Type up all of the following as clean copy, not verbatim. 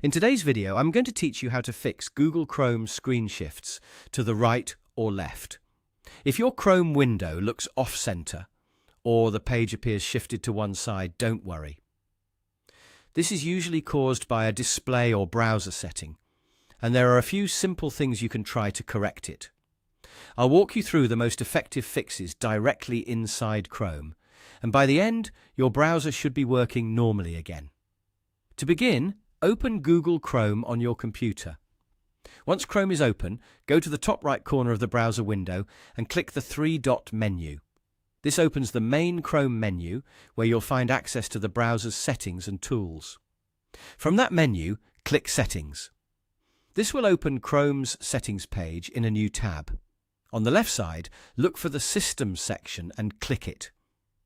In today's video, I'm going to teach you how to fix Google Chrome screen shifts to the right or left. If your Chrome window looks off-center or the page appears shifted to one side, don't worry. This is usually caused by a display or browser setting, and there are a few simple things you can try to correct it. I'll walk you through the most effective fixes directly inside Chrome, and by the end, your browser should be working normally again. To begin, open Google Chrome on your computer. Once Chrome is open, go to the top right corner of the browser window and click the three-dot menu. This opens the main Chrome menu, where you'll find access to the browser's settings and tools. From that menu, click Settings. This will open Chrome's settings page in a new tab. On the left side, look for the Systems section and click it.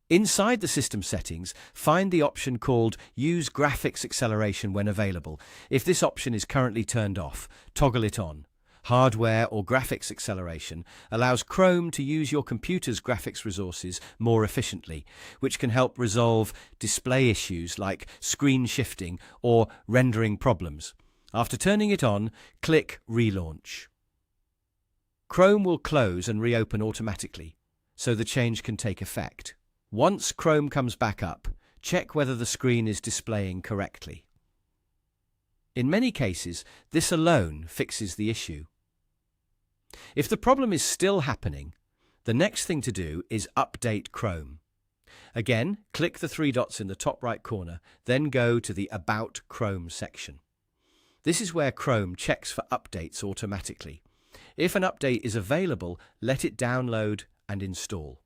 Inside the system settings, find the option called Use Graphics Acceleration when available. If this option is currently turned off, toggle it on. Hardware or graphics acceleration allows Chrome to use your computer's graphics resources more efficiently, which can help resolve display issues like screen shifting or rendering problems. After turning it on, click Relaunch. Chrome will close and reopen automatically, so the change can take effect. Once Chrome comes back up, check whether the screen is displaying correctly. In many cases, this alone fixes the issue. If the problem is still happening, the next thing to do is update Chrome. Again, click the three dots in the top right corner, then go to the About Chrome section. This is where Chrome checks for updates automatically. If an update is available, let it download and install.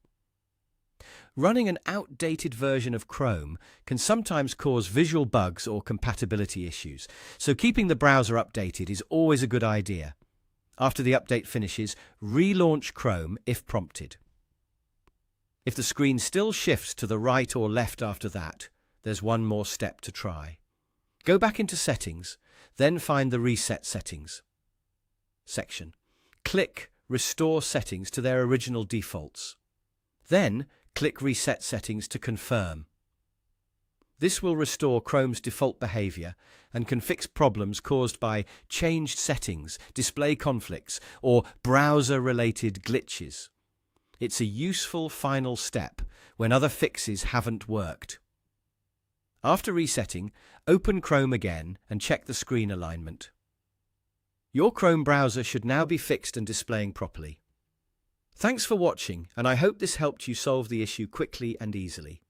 Running an outdated version of Chrome can sometimes cause visual bugs or compatibility issues, so keeping the browser updated is always a good idea. After the update finishes, relaunch Chrome if prompted. If the screen still shifts to the right or left after that, there's one more step to try. Go back into Settings, then find the Reset Settings section. Click Restore Settings to their original defaults. Then, click Reset Settings to confirm. This will restore Chrome's default behavior and can fix problems caused by changed settings, display conflicts, or browser-related glitches. It's a useful final step when other fixes haven't worked. After resetting, open Chrome again and check the screen alignment. Your Chrome browser should now be fixed and displaying properly. Thanks for watching, and I hope this helped you solve the issue quickly and easily.